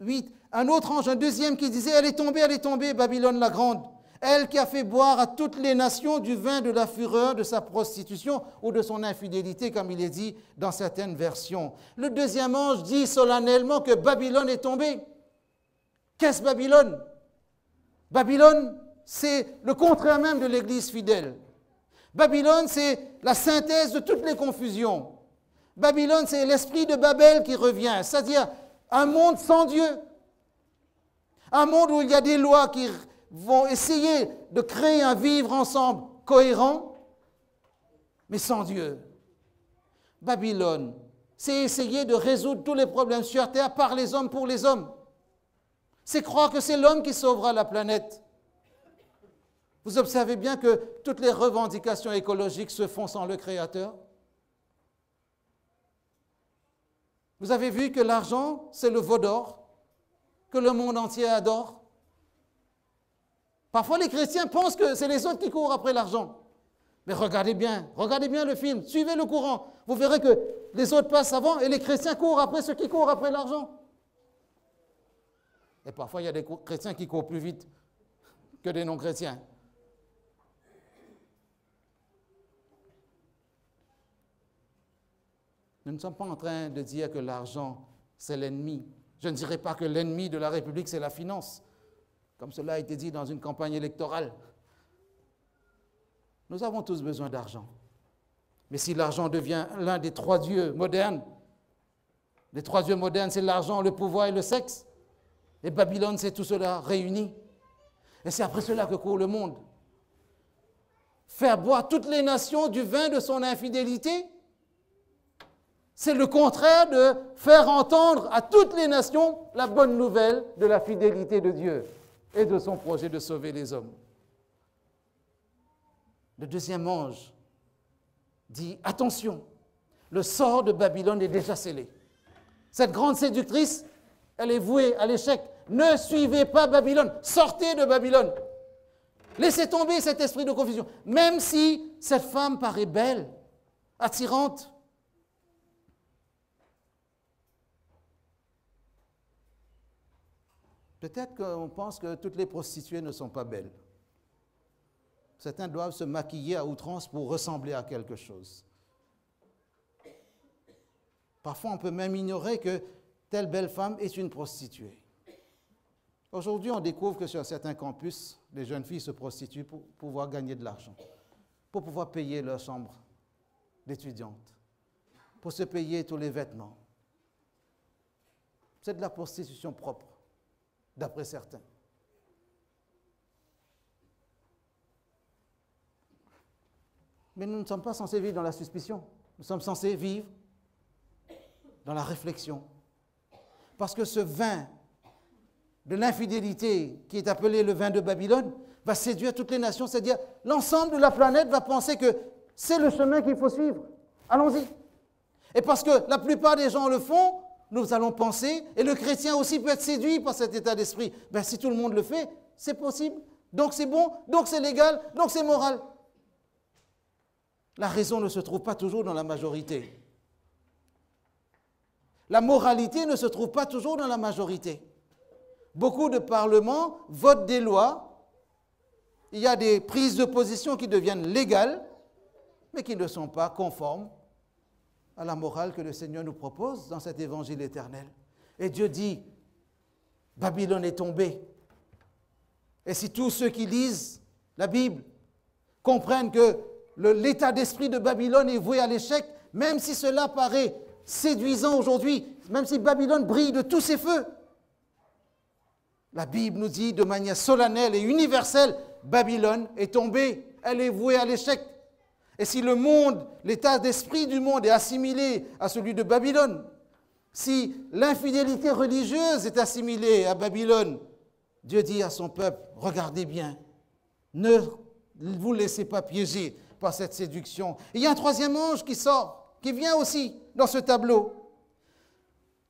8, un autre ange, un deuxième qui disait, elle est tombée, Babylone la grande, elle qui a fait boire à toutes les nations du vin de la fureur de sa prostitution ou de son infidélité, comme il est dit dans certaines versions. Le deuxième ange dit solennellement que Babylone est tombée. Qu'est-ce Babylone? Babylone, c'est le contraire même de l'Église fidèle. Babylone, c'est la synthèse de toutes les confusions. Babylone, c'est l'esprit de Babel qui revient, c'est-à-dire un monde sans Dieu. Un monde où il y a des lois qui vont essayer de créer un vivre ensemble cohérent, mais sans Dieu. Babylone, c'est essayer de résoudre tous les problèmes sur terre par les hommes pour les hommes. C'est croire que c'est l'homme qui sauvera la planète. Vous observez bien que toutes les revendications écologiques se font sans le Créateur. Vous avez vu que l'argent, c'est le veau d'or, que le monde entier adore. Parfois, les chrétiens pensent que c'est les autres qui courent après l'argent. Mais regardez bien le film, suivez le courant. Vous verrez que les autres passent avant et les chrétiens courent après ceux qui courent après l'argent. Et parfois, il y a des chrétiens qui courent plus vite que des non-chrétiens. Nous ne sommes pas en train de dire que l'argent, c'est l'ennemi. Je ne dirais pas que l'ennemi de la République, c'est la finance, comme cela a été dit dans une campagne électorale. Nous avons tous besoin d'argent. Mais si l'argent devient l'un des 3 dieux modernes, les 3 dieux modernes, c'est l'argent, le pouvoir et le sexe, et Babylone, c'est tout cela réuni. Et c'est après cela que court le monde. Faire boire toutes les nations du vin de son infidélité, c'est le contraire de faire entendre à toutes les nations la bonne nouvelle de la fidélité de Dieu et de son projet de sauver les hommes. Le deuxième ange dit, attention, le sort de Babylone est déjà scellé. Cette grande séductrice, elle est vouée à l'échec. Ne suivez pas Babylone, sortez de Babylone. Laissez tomber cet esprit de confusion. Même si cette femme paraît belle, attirante, peut-être qu'on pense que toutes les prostituées ne sont pas belles. Certains doivent se maquiller à outrance pour ressembler à quelque chose. Parfois, on peut même ignorer que telle belle femme est une prostituée. Aujourd'hui, on découvre que sur certains campus, les jeunes filles se prostituent pour pouvoir gagner de l'argent, pour pouvoir payer leur chambre d'étudiante, pour se payer tous les vêtements. C'est de la prostitution propre, d'après certains. Mais nous ne sommes pas censés vivre dans la suspicion. Nous sommes censés vivre dans la réflexion. Parce que ce vin de l'infidélité, qui est appelé le vin de Babylone, va séduire toutes les nations, c'est-à-dire l'ensemble de la planète va penser que c'est le chemin qu'il faut suivre. Allons-y. Et parce que la plupart des gens le font, nous allons penser, et le chrétien aussi peut être séduit par cet état d'esprit. Ben, si tout le monde le fait, c'est possible, donc c'est bon, donc c'est légal, donc c'est moral. La raison ne se trouve pas toujours dans la majorité. La moralité ne se trouve pas toujours dans la majorité. Beaucoup de parlements votent des lois, il y a des prises de position qui deviennent légales, mais qui ne sont pas conformes à la morale que le Seigneur nous propose dans cet évangile éternel. Et Dieu dit, Babylone est tombée. Et si tous ceux qui lisent la Bible comprennent que l'état d'esprit de Babylone est voué à l'échec, même si cela paraît séduisant aujourd'hui, même si Babylone brille de tous ses feux. La Bible nous dit de manière solennelle et universelle, Babylone est tombée, elle est vouée à l'échec. Et si le monde, l'état d'esprit du monde est assimilé à celui de Babylone, si l'infidélité religieuse est assimilée à Babylone, Dieu dit à son peuple, regardez bien, ne vous laissez pas piéger par cette séduction. Et il y a un troisième ange qui sort, qui vient aussi dans ce tableau,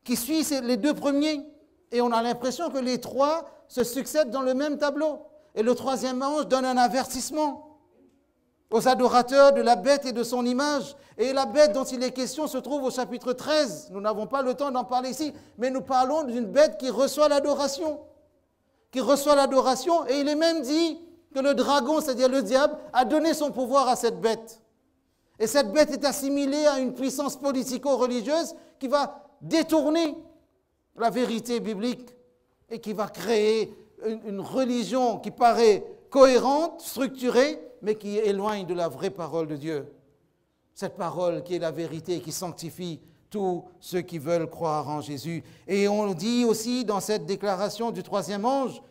qui suit les deux premiers. Et on a l'impression que les trois se succèdent dans le même tableau. Et le troisième ange donne un avertissement aux adorateurs de la bête et de son image. Et la bête dont il est question se trouve au chapitre 13. Nous n'avons pas le temps d'en parler ici, mais nous parlons d'une bête qui reçoit l'adoration. Qui reçoit l'adoration, et il est même dit que le dragon, c'est-à-dire le diable, a donné son pouvoir à cette bête. Et cette bête est assimilée à une puissance politico-religieuse qui va détourner la vérité biblique et qui va créer une religion qui paraît cohérente, structurée, mais qui éloigne de la vraie parole de Dieu. Cette parole qui est la vérité, qui sanctifie tous ceux qui veulent croire en Jésus. Et on dit aussi dans cette déclaration du troisième ange,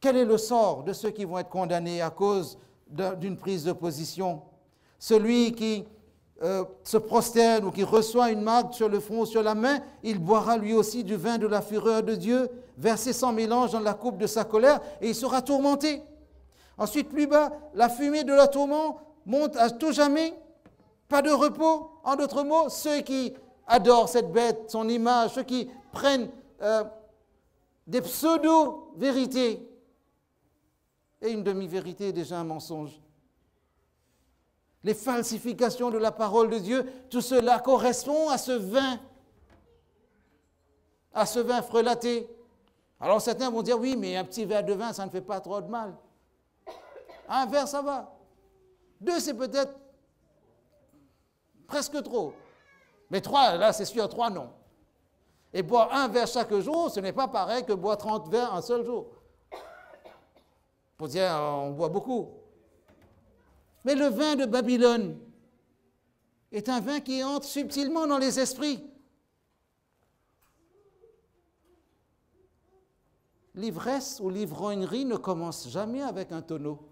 quel est le sort de ceux qui vont être condamnés à cause d'une prise de position? Celui qui se prosterne ou qui reçoit une marque sur le front ou sur la main, il boira lui aussi du vin de la fureur de Dieu, versé sans mélange dans la coupe de sa colère, et il sera tourmenté. Ensuite, plus bas, la fumée de la tourment monte à tout jamais, pas de repos. En d'autres mots, ceux qui adorent cette bête, son image, ceux qui prennent des pseudo-vérités, et une demi-vérité est déjà un mensonge. Les falsifications de la parole de Dieu, tout cela correspond à ce vin frelaté. Alors certains vont dire, oui, mais un petit verre de vin, ça ne fait pas trop de mal. Un verre, ça va. Deux, c'est peut-être presque trop. Mais trois, là, c'est sûr, trois, non. Et boire un verre chaque jour, ce n'est pas pareil que boire 30 verres un seul jour. Pour dire, on boit beaucoup. Mais le vin de Babylone est un vin qui entre subtilement dans les esprits. L'ivresse ou l'ivrognerie ne commence jamais avec un tonneau.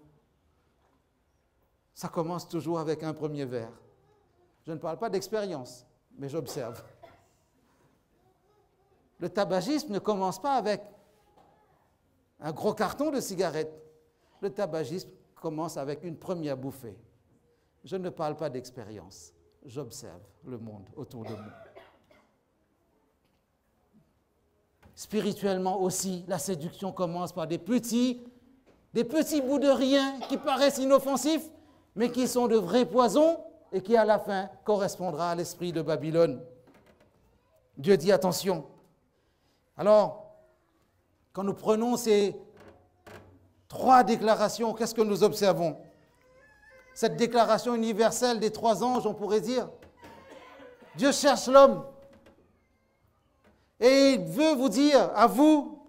Ça commence toujours avec un premier verre. Je ne parle pas d'expérience, mais j'observe. Le tabagisme ne commence pas avec un gros carton de cigarettes. Le tabagisme commence avec une première bouffée. Je ne parle pas d'expérience, j'observe le monde autour de moi. Spirituellement aussi, la séduction commence par des petits bouts de rien qui paraissent inoffensifs, mais qui sont de vrais poisons et qui à la fin correspondra à l'esprit de Babylone. Dieu dit attention. Alors, quand nous prenons ces trois déclarations, qu'est-ce que nous observons? Cette déclaration universelle des trois anges, on pourrait dire, Dieu cherche l'homme et il veut vous dire, à vous,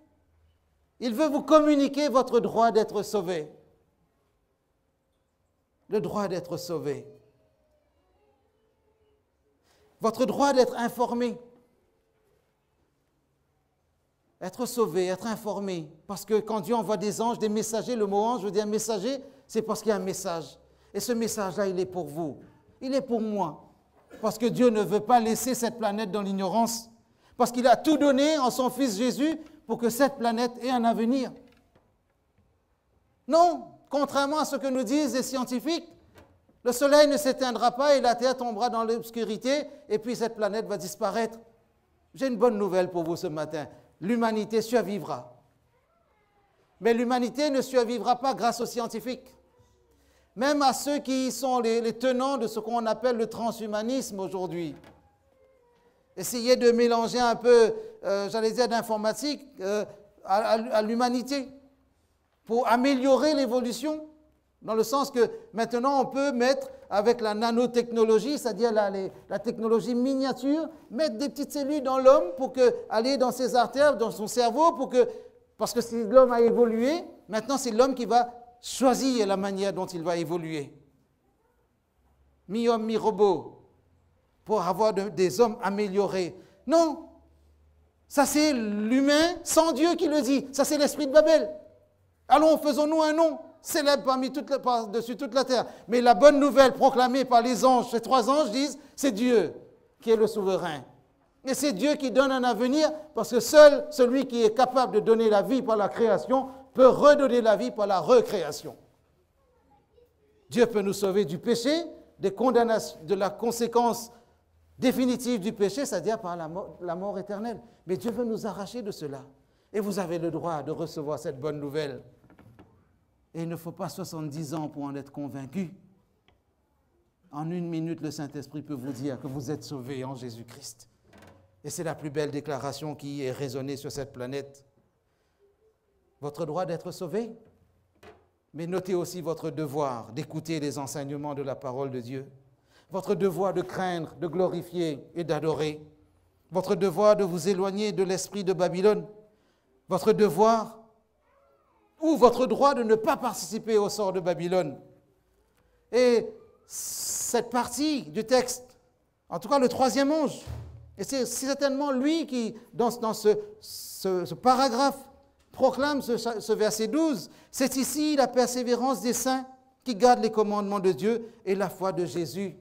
il veut vous communiquer votre droit d'être sauvé. Le droit d'être sauvé. Votre droit d'être informé. Être sauvé, être informé. Parce que quand Dieu envoie des anges, des messagers, le mot ange veut dire messager, c'est parce qu'il y a un message. Et ce message-là, il est pour vous. Il est pour moi. Parce que Dieu ne veut pas laisser cette planète dans l'ignorance. Parce qu'il a tout donné en son Fils Jésus pour que cette planète ait un avenir. Non, contrairement à ce que nous disent les scientifiques, le soleil ne s'éteindra pas et la terre tombera dans l'obscurité et puis cette planète va disparaître. J'ai une bonne nouvelle pour vous ce matin. L'humanité survivra. Mais l'humanité ne survivra pas grâce aux scientifiques. Même à ceux qui sont les tenants de ce qu'on appelle le transhumanisme aujourd'hui. Essayez de mélanger un peu, j'allais dire, d'informatique à l'humanité pour améliorer l'évolution, dans le sens que maintenant on peut mettre avec la nanotechnologie, c'est-à-dire la technologie miniature, mettre des petites cellules dans l'homme pour aller dans ses artères, dans son cerveau, parce que si l'homme a évolué, maintenant c'est l'homme qui va choisir la manière dont il va évoluer. mi-homme, mi-robot, pour avoir des hommes améliorés. Non, ça c'est l'humain sans Dieu qui le dit. Ça c'est l'esprit de Babel. Allons, faisons-nous un nom célèbre par-dessus toute la terre. Mais la bonne nouvelle proclamée par les anges, ces 3 anges disent, c'est Dieu qui est le souverain. Et c'est Dieu qui donne un avenir, parce que seul celui qui est capable de donner la vie par la création peut redonner la vie par la recréation. Dieu peut nous sauver du péché, des condamnations, de la conséquence définitive du péché, c'est-à-dire par la mort éternelle. Mais Dieu veut nous arracher de cela. Et vous avez le droit de recevoir cette bonne nouvelle. Et il ne faut pas 70 ans pour en être convaincu. En 1 minute, le Saint-Esprit peut vous dire que vous êtes sauvés en Jésus-Christ. Et c'est la plus belle déclaration qui est résonnée sur cette planète. Votre droit d'être sauvé, mais notez aussi votre devoir d'écouter les enseignements de la parole de Dieu. Votre devoir de craindre, de glorifier et d'adorer. Votre devoir de vous éloigner de l'esprit de Babylone. Votre devoir ou votre droit de ne pas participer au sort de Babylone. Et cette partie du texte, en tout cas le 3e ange, et c'est certainement lui qui, dans ce paragraphe, proclame ce verset 12, c'est ici la persévérance des saints qui gardent les commandements de Dieu et la foi de Jésus.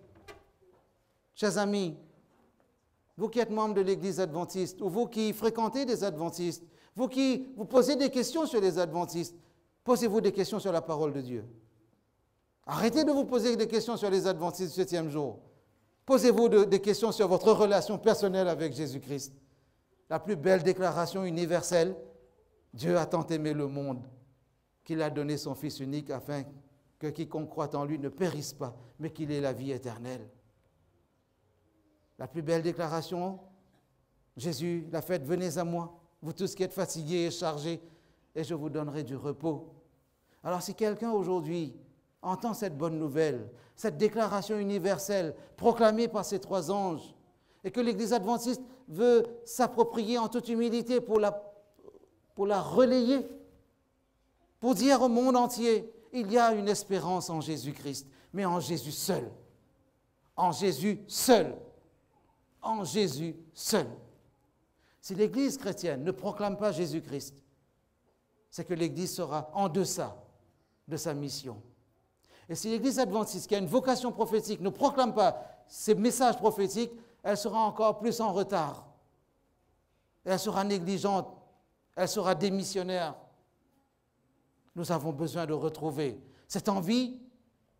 Chers amis, vous qui êtes membres de l'Église adventiste, ou vous qui fréquentez des adventistes, vous qui vous posez des questions sur les adventistes, posez-vous des questions sur la parole de Dieu. Arrêtez de vous poser des questions sur les adventistes du 7e jour. Posez-vous des questions sur votre relation personnelle avec Jésus-Christ. La plus belle déclaration universelle, Dieu a tant aimé le monde qu'il a donné son Fils unique afin que quiconque croit en lui ne périsse pas, mais qu'il ait la vie éternelle. La plus belle déclaration, Jésus l'a faite, venez à moi, vous tous qui êtes fatigués et chargés, et je vous donnerai du repos. Alors si quelqu'un aujourd'hui entend cette bonne nouvelle, cette déclaration universelle proclamée par ces 3 anges, et que l'Église adventiste veut s'approprier en toute humilité pour la relayer, pour dire au monde entier, il y a une espérance en Jésus-Christ, mais en Jésus seul. En Jésus seul. En Jésus seul. Si l'Église chrétienne ne proclame pas Jésus-Christ, c'est que l'Église sera en deçà de sa mission. Et si l'Église adventiste, qui a une vocation prophétique, ne proclame pas ces messages prophétiques, elle sera encore plus en retard. Elle sera négligente, elle sera démissionnaire. Nous avons besoin de retrouver cette envie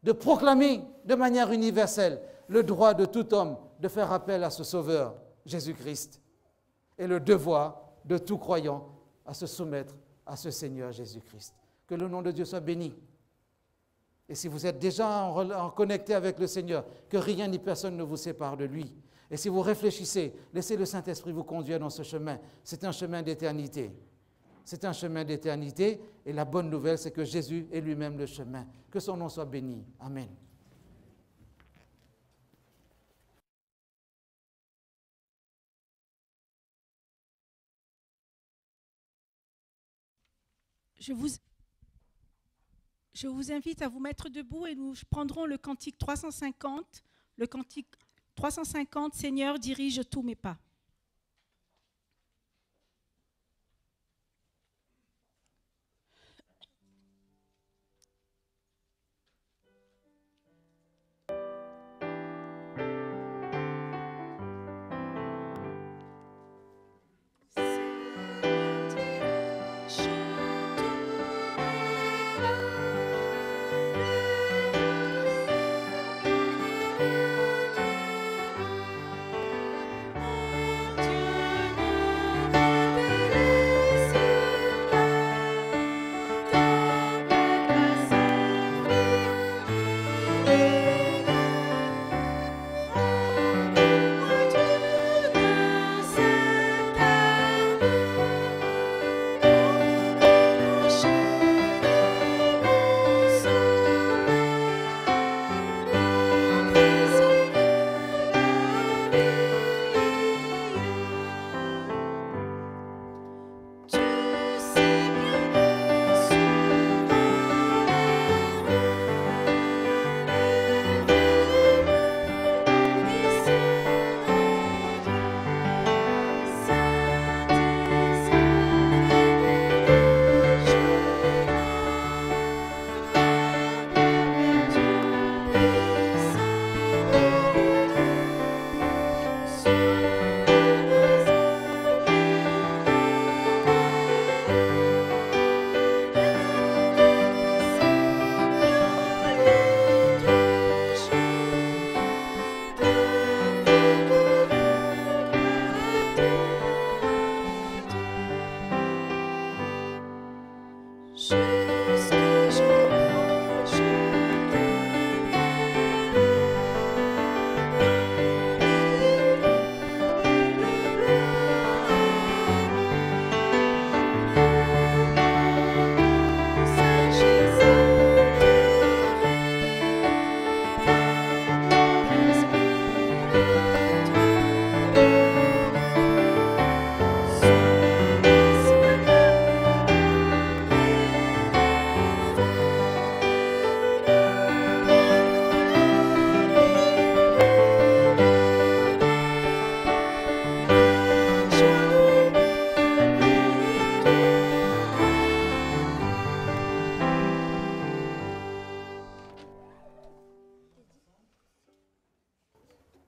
de proclamer de manière universelle le droit de tout homme de faire appel à ce Sauveur, Jésus-Christ, et le devoir de tout croyant à se soumettre à ce Seigneur Jésus-Christ. Que le nom de Dieu soit béni. Et si vous êtes déjà en connecté avec le Seigneur, que rien ni personne ne vous sépare de lui. Et si vous réfléchissez, laissez le Saint-Esprit vous conduire dans ce chemin. C'est un chemin d'éternité. C'est un chemin d'éternité. Et la bonne nouvelle, c'est que Jésus est lui-même le chemin. Que son nom soit béni. Amen. Je vous invite à vous mettre debout et nous prendrons le cantique 350. Le cantique 350, Seigneur, dirige tous mes pas. Seigneur,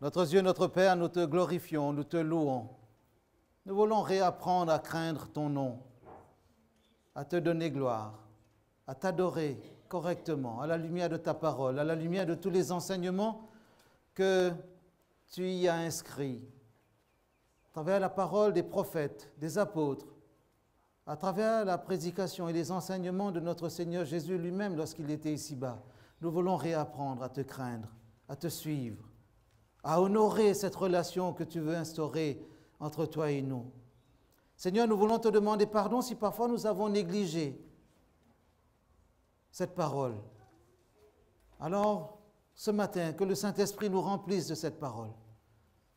Notre Dieu, notre Père, nous te glorifions, nous te louons. Nous voulons réapprendre à craindre ton nom, à te donner gloire, à t'adorer correctement, à la lumière de ta parole, à la lumière de tous les enseignements que tu y as inscrits, à travers la parole des prophètes, des apôtres, à travers la prédication et les enseignements de notre Seigneur Jésus lui-même lorsqu'il était ici-bas. Nous voulons réapprendre à te craindre, à te suivre, à honorer cette relation que tu veux instaurer entre toi et nous. Seigneur, nous voulons te demander pardon si parfois nous avons négligé cette parole. Alors, ce matin, que le Saint-Esprit nous remplisse de cette parole,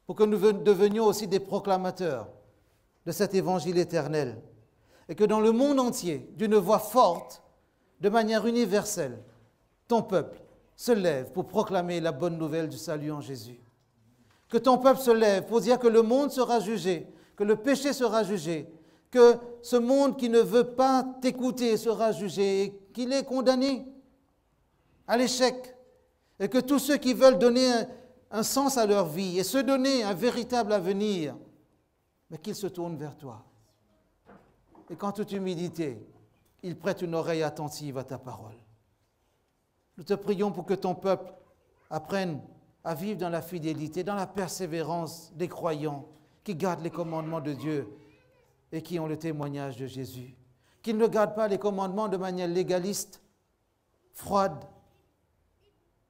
pour que nous devenions aussi des proclamateurs de cet évangile éternel, et que dans le monde entier, d'une voix forte, de manière universelle, ton peuple se lève pour proclamer la bonne nouvelle du salut en Jésus. Que ton peuple se lève pour dire que le monde sera jugé, que le péché sera jugé, que ce monde qui ne veut pas t'écouter sera jugé et qu'il est condamné à l'échec. Et que tous ceux qui veulent donner un sens à leur vie et se donner un véritable avenir, mais qu'ils se tournent vers toi. Et qu'en toute humilité, ils prêtent une oreille attentive à ta parole. Nous te prions pour que ton peuple apprenne à vivre dans la fidélité, dans la persévérance des croyants qui gardent les commandements de Dieu et qui ont le témoignage de Jésus. Qu'ils ne gardent pas les commandements de manière légaliste, froide,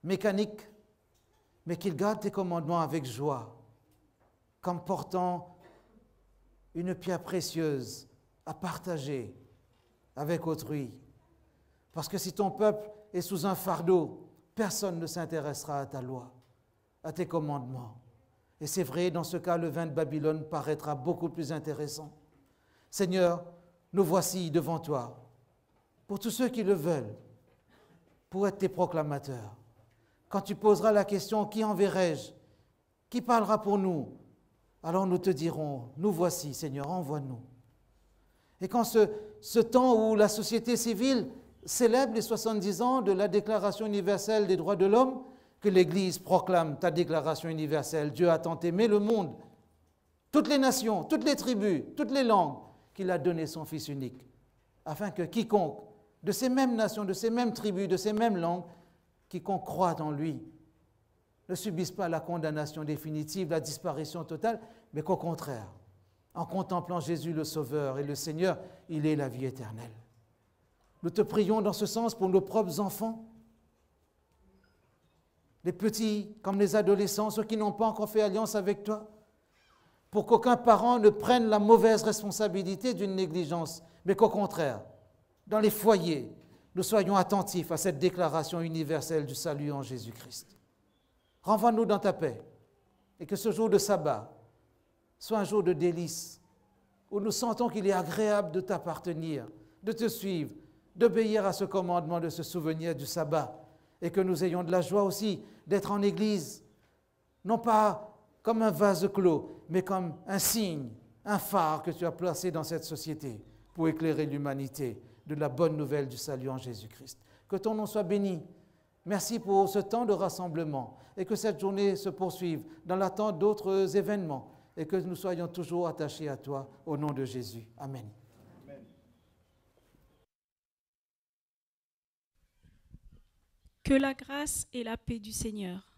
mécanique, mais qu'ils gardent tes commandements avec joie, comme portant une pierre précieuse à partager avec autrui. Parce que si ton peuple est sous un fardeau, personne ne s'intéressera à ta loi, à tes commandements. Et c'est vrai, dans ce cas, le vin de Babylone paraîtra beaucoup plus intéressant. Seigneur, nous voici devant toi, pour tous ceux qui le veulent, pour être tes proclamateurs. Quand tu poseras la question, qui enverrai-je? Qui parlera pour nous? Alors nous te dirons, nous voici, Seigneur, envoie-nous. Et quand ce temps où la société civile célèbre les 70 ans de la Déclaration universelle des droits de l'homme, que l'Église proclame ta Déclaration universelle, Dieu a tant aimé le monde, toutes les nations, toutes les tribus, toutes les langues, qu'il a donné son Fils unique, afin que quiconque de ces mêmes nations, de ces mêmes tribus, de ces mêmes langues, quiconque croit en lui, ne subisse pas la condamnation définitive, la disparition totale, mais qu'au contraire, en contemplant Jésus le Sauveur et le Seigneur, il est la vie éternelle. Nous te prions dans ce sens pour nos propres enfants, les petits comme les adolescents, ceux qui n'ont pas encore fait alliance avec toi, pour qu'aucun parent ne prenne la mauvaise responsabilité d'une négligence, mais qu'au contraire, dans les foyers, nous soyons attentifs à cette déclaration universelle du salut en Jésus-Christ. Renvoie-nous dans ta paix et que ce jour de sabbat soit un jour de délice où nous sentons qu'il est agréable de t'appartenir, de te suivre, d'obéir à ce commandement, de se souvenir du sabbat et que nous ayons de la joie aussi d'être en Église, non pas comme un vase clos, mais comme un signe, un phare que tu as placé dans cette société pour éclairer l'humanité de la bonne nouvelle du salut en Jésus-Christ. Que ton nom soit béni. Merci pour ce temps de rassemblement et que cette journée se poursuive dans l'attente d'autres événements et que nous soyons toujours attachés à toi au nom de Jésus. Amen. Que la grâce et la paix du Seigneur